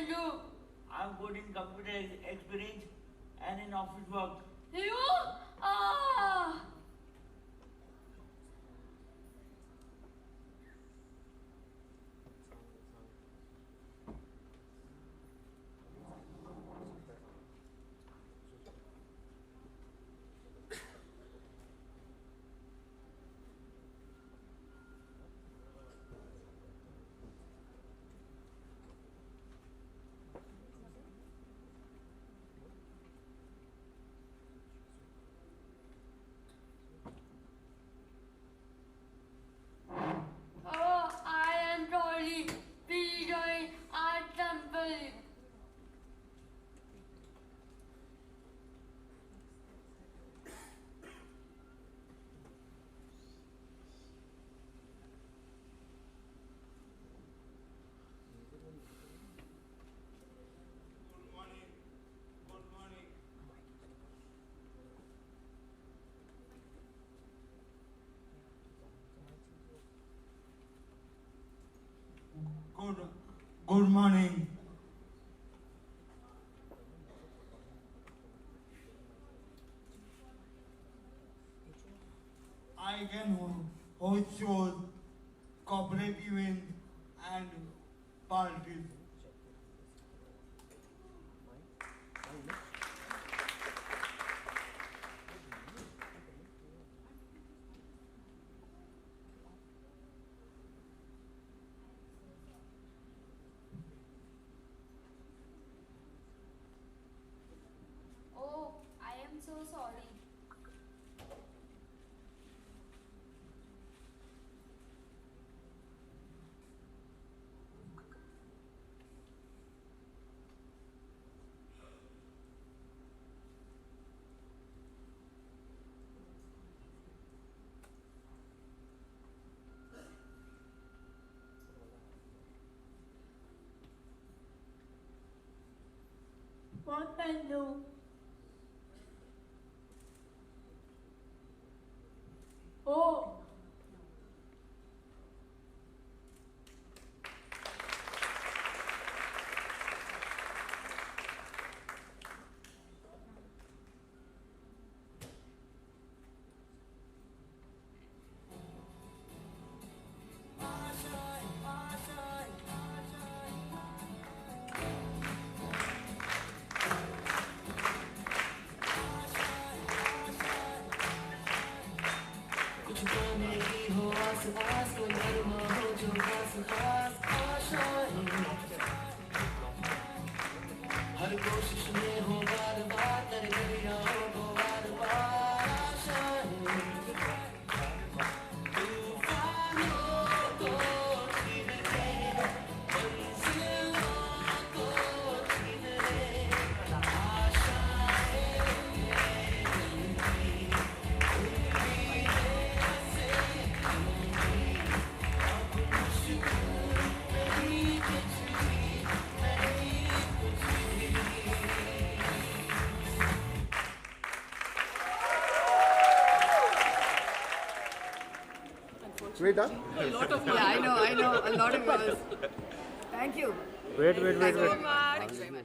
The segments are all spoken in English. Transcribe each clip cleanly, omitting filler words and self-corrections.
and you? I'm good in computer experience and in office work. You? Ah! Oh, I am sorry. Please join our temple. Good morning. Good morning. Good morning. I can host shows, corporate events, and parties. Oh, I am so sorry. What can I do? Oh, Wait, huh? Yeah, I know, a lot of yours. Thank you. Wait. Thank you so much. Thanks very much.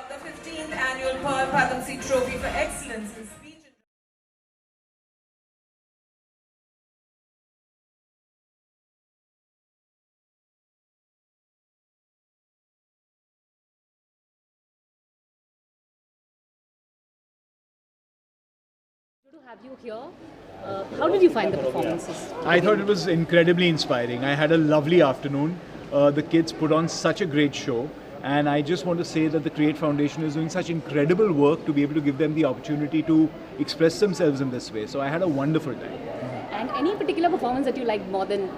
The 15th annual Raell Padamsee Trophy for Excellence in Speech and to have you here. How did you find the performances? I thought it was incredibly inspiring. I had a lovely afternoon. The kids put on such a great show. And I just want to say that the Create Foundation is doing such incredible work to be able to give them the opportunity to express themselves in this way. So I had a wonderful time. And any particular performance that you liked more than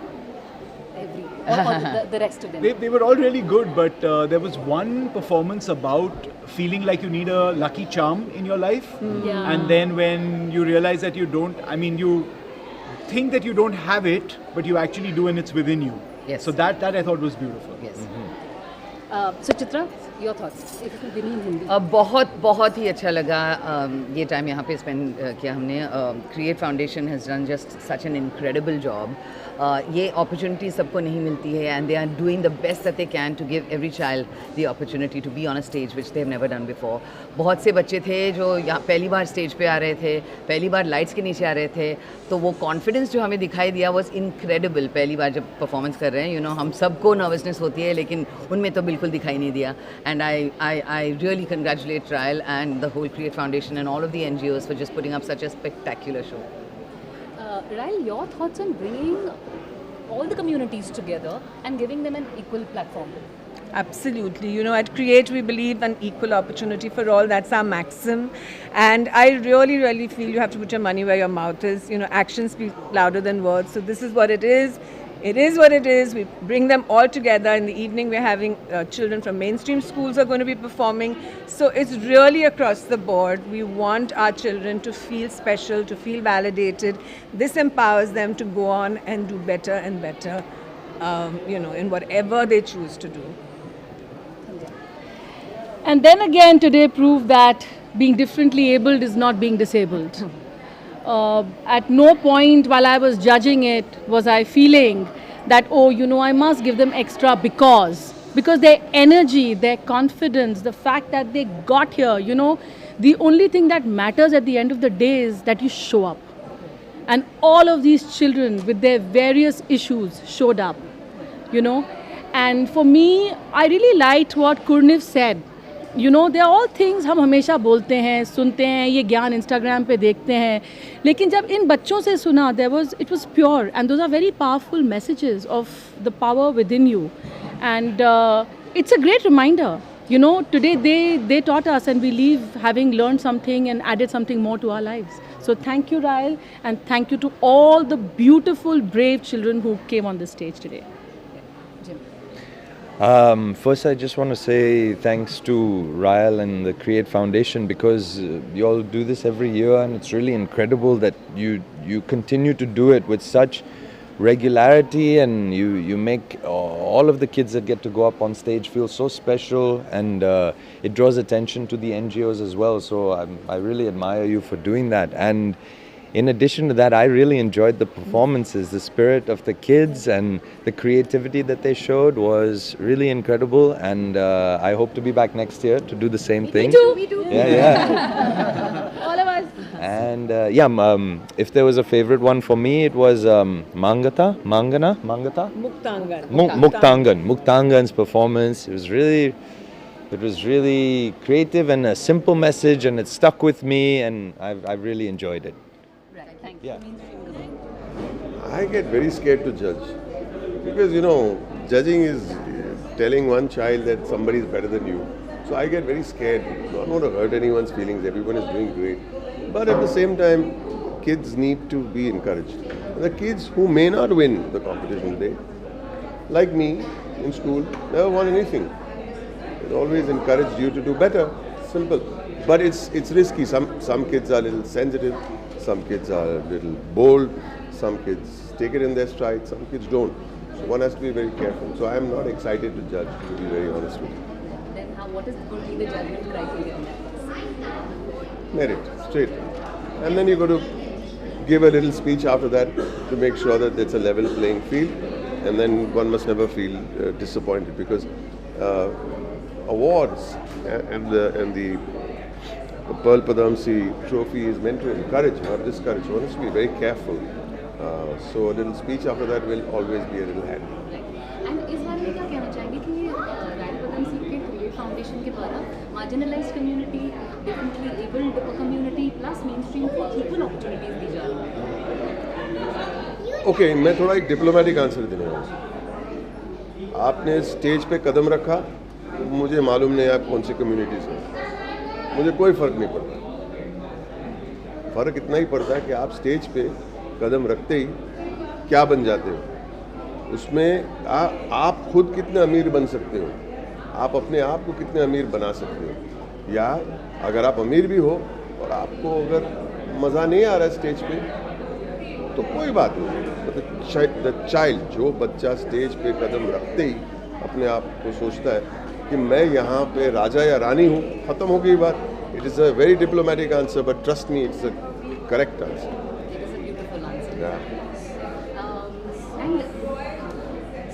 or the rest of them? They were all really good, but there was one performance about feeling like you need a lucky charm in your life. Yeah. And then when you realize that you don't, you think that you don't have it, but you actually do, and it's within you. Yes. So that I thought was beautiful. Yes. Suchitra, your thoughts? If you can in Hindi. बहुत ही अच्छा लगा ये time यहाँ पे spend किया हमने. Create foundation has done just such an incredible job. ये opportunity सबको नहीं मिलती है, and they are doing the best that they can to give every child the opportunity to be on a stage which they have never done before. बहुत से बच्चे थे जो यहाँ पहली बार स्टेज पे आ रहे थे, पहली बार लाइट्स के नीचे आ रहे थे, तो वो कॉन्फिडेंस जो हमें दिखाई दिया वॉज इनक्रेडिबल. पहली बार जब परफॉर्मेंस कर रहे हैं, हम सबको नर्वसनेस होती है, लेकिन उनमें तो बिल्कुल दिखाई नहीं दिया. And I really congratulate Raell and the whole Create Foundation and all of the NGOs for just putting up such a spectacular show. Raell, your thoughts on bringing all the communities together and giving them an equal platform? Absolutely. At Create, we believe in equal opportunity for all. That's our maxim. And I really, really feel you have to put your money where your mouth is. Actions speak louder than words. So this is what it is. It is what it is. We bring them all together. In the evening, we're having children from mainstream schools are going to be performing. So it's really across the board. We want our children to feel special, to feel validated. This empowers them to go on and do better and better, in whatever they choose to do. And then again, today proved that being differently abled is not being disabled. At no point while I was judging it was I feeling that, I must give them extra because their energy, their confidence, the fact that they got here, the only thing that matters at the end of the day is that you show up. And all of these children with their various issues showed up, And for me, I really liked what Kurniv said. They are all things हम हमेशा बोलते हैं, सुनते हैं, ये ज्ञान Instagram पे देखते हैं, लेकिन जब इन बच्चों से सुना, it was pure, and those are very powerful messages of the power within you, and it's a great reminder. Today they taught us, and we leave having learned something and added something more to our lives. So thank you, Raell, and thank you to all the beautiful, brave children who came on the stage today. First, I just want to say thanks to Raell and the Create Foundation, because you all do this every year, and it's really incredible that you continue to do it with such regularity, and you make all of the kids that get to go up on stage feel so special, and it draws attention to the NGOs as well. So I really admire you for doing that. And in addition to that, I really enjoyed the performances. The spirit of the kids and the creativity that they showed was really incredible, and I hope to be back next year to do the same thing. Me too. Yeah. All of us. And if there was a favorite one for me, it was Mangata? Muktangan's performance. It was really creative and a simple message, and it stuck with me, and I've really enjoyed it. Thank you. Yeah. I get very scared to judge, because judging is telling one child that somebody is better than you. So I get very scared. I don't want to hurt anyone's feelings. Everyone is doing great. But at the same time, kids need to be encouraged. The kids who may not win the competition today, like me in school, never won anything. It always encouraged you to do better. Simple. But it's risky. Some kids are a little sensitive. Some kids are a little bold. Some kids take it in their stride. Some kids don't. So one has to be very careful. So I am not excited to judge, to be very honest with you. Then what is going to be the judgment criteria? Merit, straight. And then you got to give a little speech after that to make sure that it's a level playing field. And then one must never feel disappointed, because awards and the Raell Padamsee trophy is meant to encourage, not discourage. One has to be very careful. So a little speech after that will always be a little handy. And इस बारे में क्या कहना चाहेंगे कि royal Padamsee के create foundation के द्वारा marginalized community, differently abled community plus plus mainstream को equal opportunities दी जा रही है? ओके, मैं थोड़ा एक डिप्लोमेटिक आंसर देने वाला हूँ। आपने स्टेज पे कदम रखा, मुझे मालूम नहीं आप कौन सी कम्युनिटी से, मुझे कोई फ़र्क नहीं पड़ता। फ़र्क इतना ही पड़ता है कि आप स्टेज पे कदम रखते ही क्या बन जाते हो, उसमें आप खुद कितने अमीर बन सकते हो, आप अपने आप को कितने अमीर बना सकते हो, या अगर आप अमीर भी हो और आपको अगर मज़ा नहीं आ रहा है स्टेज पे तो कोई बात नहीं। द चाइल्ड, जो बच्चा स्टेज पे कदम रखते ही अपने आप को सोचता है कि मैं यहाँ पे राजा या रानी हूँ, ख़त्म हो गई बात। It is a very diplomatic answer, but trust me, it's a correct answer.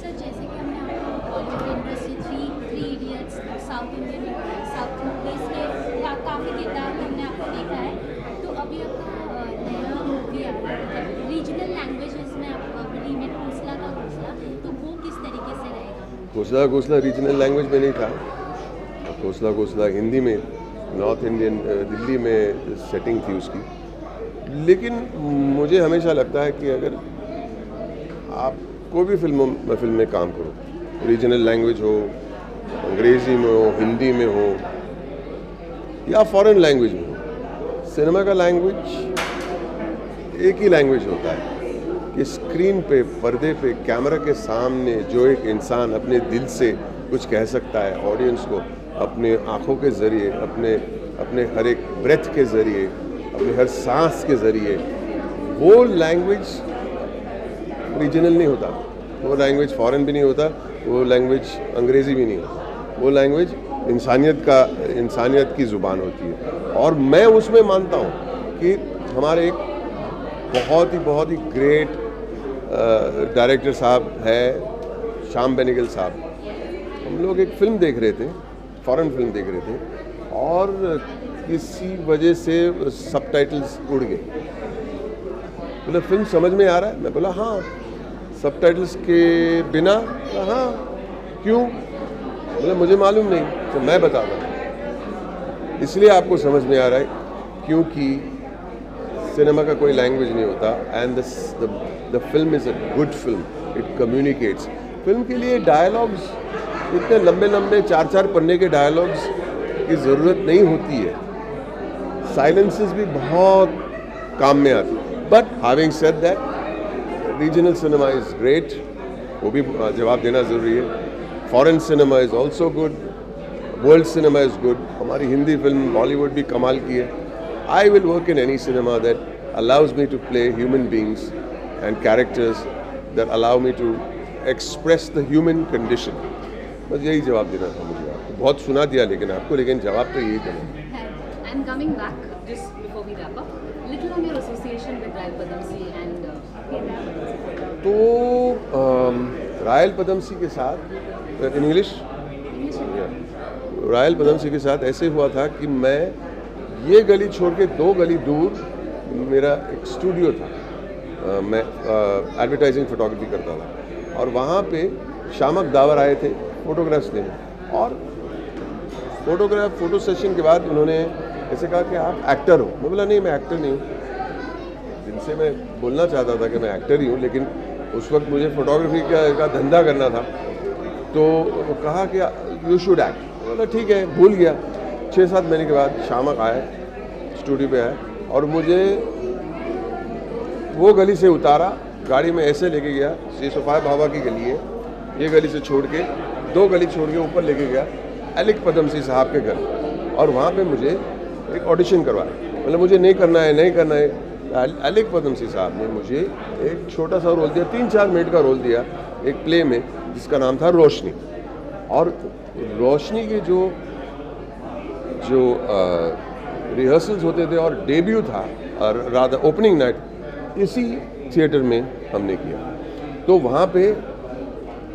Sir, जैसे कि हमने आपको Bollywood industry three idiots, south movies के काफ़ी किरदार हमने आपको देखा है, तो अभी आपका नया मूवी आ रहा है रीजनल लैंग्वेजेस में आपका रीमेक घोसला का घोसला, तो वो किस तरीके से रहेगा? घोसला रीजनल लैंग्वेज में नहीं था, घोसला हिंदी में, नॉर्थ इंडियन दिल्ली में सेटिंग थी उसकी। लेकिन मुझे हमेशा लगता है कि अगर आप कोई भी फिल्म में काम करो, रीजनल लैंग्वेज हो, अंग्रेज़ी में हो, हिंदी में हो या फॉरेन लैंग्वेज में हो, सिनेमा का लैंग्वेज एक ही लैंग्वेज होता है कि स्क्रीन पे, पर्दे पे, कैमरा के सामने जो एक इंसान अपने दिल से कुछ कह सकता है ऑडियंस को, अपने आँखों के ज़रिए, अपने हर एक ब्रेथ के ज़रिए, अपने हर सांस के ज़रिए, वो लैंग्वेज रीजनल नहीं होता, वो लैंग्वेज फॉरेन भी नहीं होता, वो लैंग्वेज अंग्रेज़ी भी नहीं होता, वो लैंग्वेज इंसानियत की ज़ुबान होती है। और मैं उसमें मानता हूँ कि हमारे एक बहुत ही ग्रेट डायरेक्टर साहब है, श्याम बेनेगल साहब। हम लोग एक फ़िल्म देख रहे थे, फॉरेन फिल्म देख रहे थे, और किसी वजह से सबटाइटल्स उड़ गए। बोला फिल्म समझ में आ रहा है? मैं बोला हाँ। सबटाइटल्स के बिना? हाँ। क्यों? बोला मुझे मालूम नहीं, तो मैं बता रहा हूँ। इसलिए आपको समझ में आ रहा है क्योंकि सिनेमा का कोई लैंग्वेज नहीं होता, and the film is a good film, it communicates. Film के लिए डायलॉग्स, इतने लंबे 4 पन्ने के डायलॉग्स की ज़रूरत नहीं होती है, साइलेंसेस भी बहुत काम में आती है। But having said that, regional cinema is great, वो भी जवाब देना ज़रूरी है। Foreign cinema is also good, world cinema is good. हमारी हिंदी फिल्म, बॉलीवुड भी कमाल की है। I will work in any cinema that allows me to play human beings and characters that allow me to express the human condition. बस यही जवाब देना था मुझे। आपको बहुत सुना दिया लेकिन जवाब तो यही देना। And coming back, just before we wrap up, little on your association with Raell Padamsee and तो रायल पदमसी के साथ इंग्लिश रायल पदमसी के साथ ऐसे हुआ था कि मैं ये गली छोड़ के 2 गली दूर मेरा एक स्टूडियो था, मैं एडवर्टाइजिंग फोटोग्राफी करता था, और वहाँ पे शामक दावर आए थे फोटोग्राफ्स लेने, और फोटो सेशन के बाद उन्होंने ऐसे कहा कि आप एक्टर हो। मैं बोला नहीं, मैं एक्टर नहीं हूँ। जिनसे मैं बोलना चाहता था कि मैं एक्टर ही हूँ, लेकिन उस वक्त मुझे फोटोग्राफी का धंधा करना था, तो कहा कि यू शुड एक्ट। बोला ठीक है, भूल गया। 6-7 महीने के बाद शामक आए, स्टूडियो पे आए, और मुझे वो गली से उतारा, गाड़ी में ऐसे लेके गया, ये सोफिया भाभा की गली है, ये गली से छोड़ के 2 गली छोड़ के ऊपर लेके गया अलिक पदमसी साहब के घर, और वहाँ पे मुझे एक ऑडिशन करवाया। मतलब मुझे नहीं करना है। अलिक पदमसी साहब ने मुझे एक छोटा सा रोल दिया, 3-4 मिनट का रोल दिया एक प्ले में जिसका नाम था रोशनी। और रोशनी के जो रिहर्सल्स होते थे और डेब्यू था, और राधा ओपनिंग नाइट इसी थिएटर में हमने किया। तो वहाँ पे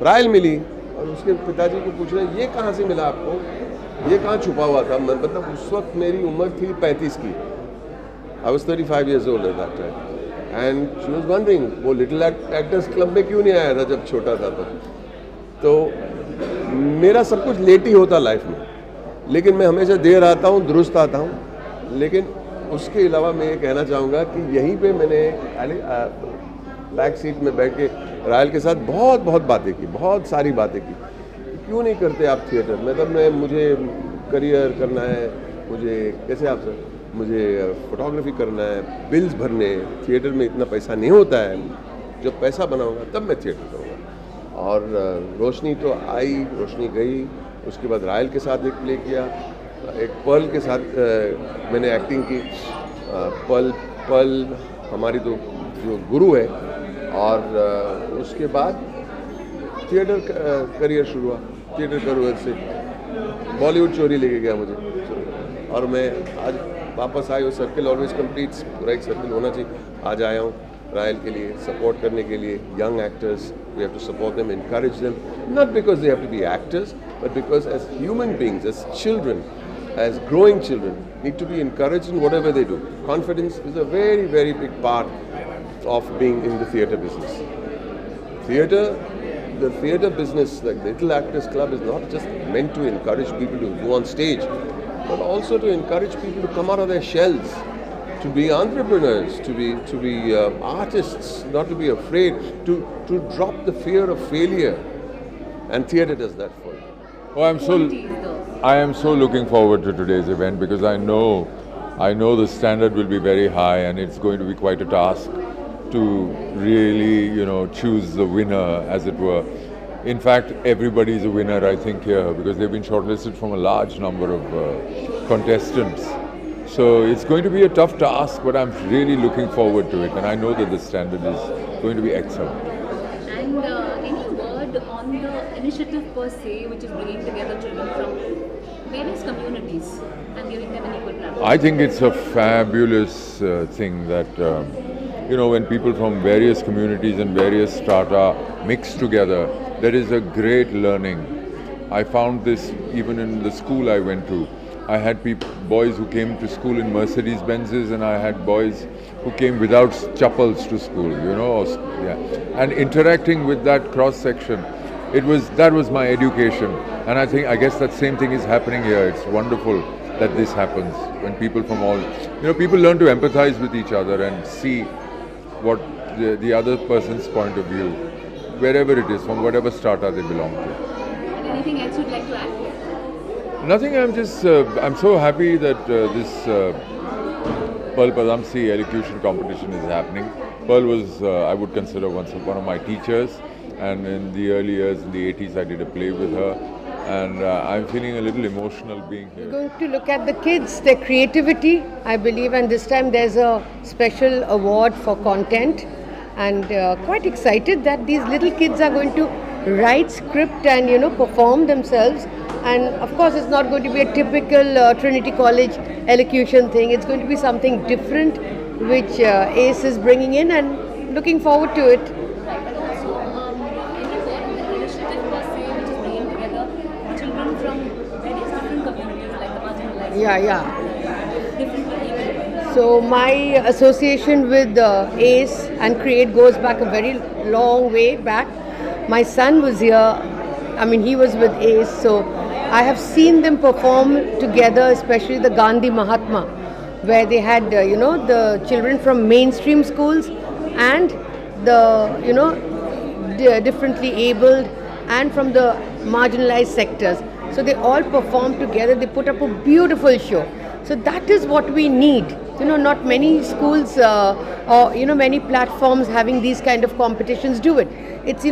रायल मिली, और उसके पिताजी को पूछ रहे ये कहाँ से मिला आपको, ये कहाँ छुपा हुआ था? मतलब उस वक्त मेरी उम्र थी 35 की। I was 35 years old at that time, and she was wondering वो लिटिल एक्टर्स क्लब में क्यों नहीं आया था जब छोटा था तो मेरा सब कुछ लेट ही होता लाइफ में, लेकिन मैं हमेशा देर आता हूँ, दुरुस्त आता हूँ, लेकिन उसके अलावा मैं ये कहना चाहूँगा कि यहीं पे मैंने बैक सीट में बैठ के रायल के साथ बहुत बहुत बातें की, बहुत सारी बातें की। क्यों नहीं करते आप थिएटर? मतलब मुझे करियर करना है, मुझे कैसे आप सर, मुझे फोटोग्राफी करना है, बिल्स भरने, थिएटर में इतना पैसा नहीं होता है, जब पैसा बनाऊंगा तब मैं थिएटर करूँगा। और रोशनी तो आई, रोशनी गई, उसके बाद रायल के साथ एक प्ले किया, एक पर्ल के साथ मैंने एक्टिंग की। पर्ल हमारी तो जो गुरु है, और उसके बाद थिएटर करियर शुरू हुआ। थिएटर करियर से बॉलीवुड चोरी लेके गया मुझे, और मैं आज वापस आया हूँ। सर्किल ऑलवेज कंप्लीट्स, पूरा एक सर्किल होना चाहिए। आज आया हूँ रायल के लिए, सपोर्ट करने के लिए। Young actors, we have to support them, encourage them, not because they have to be actors, but because as human beings, as children, as growing children, need to be encouraged in whatever they do. Confidence is a very, very big part of being in the theatre business. The theatre business, like the Little Actors Club, is not just meant to encourage people to go on stage, but also to encourage people to come out of their shells, to be entrepreneurs, to be artists, not to be afraid, to drop the fear of failure, and theatre does that for you. Oh, I am so looking forward to today's event, because I know the standard will be very high, and it's going to be quite a task to really, choose the winner, as it were. In fact, everybody is a winner, I think, here, because they've been shortlisted from a large number of contestants. So it's going to be a tough task, but I'm really looking forward to it, and I know that the standard is going to be excellent. And any word on the initiative per se, which is bringing together children from various communities and giving them an equal platform? I think it's a fabulous thing that, when people from various communities and various strata mix together, there is a great learning. I found this even in the school I went to. I had boys who came to school in Mercedes Benzes, and I had boys who came without chappals to school, and interacting with that cross section, that was my education. And I guess that same thing is happening here. It's wonderful that this happens when people from all, people learn to empathize with each other and see what the other person's point of view, wherever it is, from whatever strata they belong to. Anything else you'd like to add? Nothing. I'm so happy that this Raell Padamsee elocution competition is happening. Pearl was, I would consider, one of my teachers, and in the early years, in the 80s, I did a play with her, and I'm feeling a little emotional being here. We're going to look at the kids, their creativity, I believe, and this time there's a special award for content, and quite excited that these little kids are going to write script and perform themselves. And of course, it's not going to be a typical Trinity College elocution thing. It's going to be something different, which ACE is bringing in, and looking forward to it. Right, and also any word on the initiative per se, which is bringing together children from various different communities, like the marginalized. Yeah. Differently able. So my association with ACE and CREATE goes back a very long way back. My son was here. He was with ACE, so I have seen them perform together, especially the Gandhi Mahatma, where they had, the children from mainstream schools and the, differently abled and from the marginalized sectors. So they all performed together. They put up a beautiful show. So that is what we need. Not many schools or, many platforms having these kind of competitions do it. It's,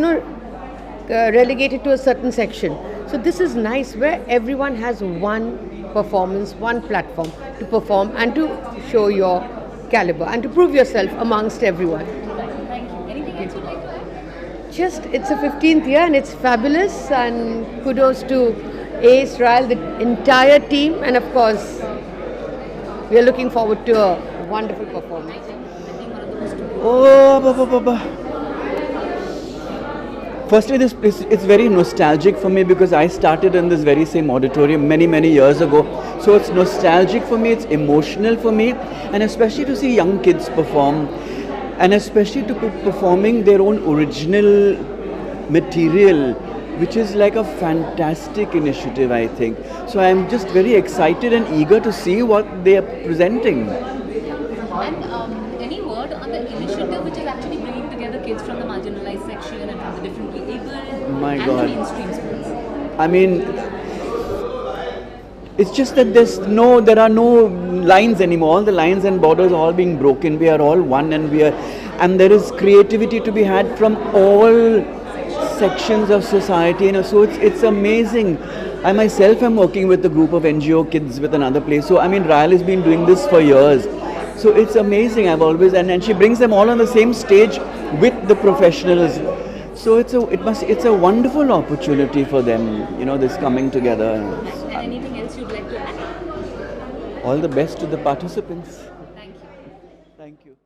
relegated to a certain section. So this is nice, where everyone has one performance, one platform to perform and to show your caliber and to prove yourself amongst everyone. Thank you. Anything else you'd like to add? It's a 15th year and it's fabulous, and kudos to ACE, Raell, the entire team, and of course we are looking forward to a wonderful performance. Firstly, it's very nostalgic for me, because I started in this very same auditorium many years ago. So it's nostalgic for me, it's emotional for me, and especially to see young kids perform, and especially to be performing their own original material, which is like a fantastic initiative, I think. So I'm just very excited and eager to see what they are presenting. And any word on the initiative which is actually bringing together kids from the marginalized section and from the differently able My and God. the mainstream schools? I mean, it's just that there are no lines anymore. All the lines and borders are all being broken. We are all one, and there is creativity to be had from all sections of society. You know, so it's amazing. I myself am working with a group of NGO kids with another place. So I mean, Raell has been doing this for years. So it's amazing. I've always and she brings them all on the same stage with the professionals. So it's a wonderful opportunity for them. You know, this coming together. And anything else you'd like to add? All the best to the participants. Thank you. Thank you.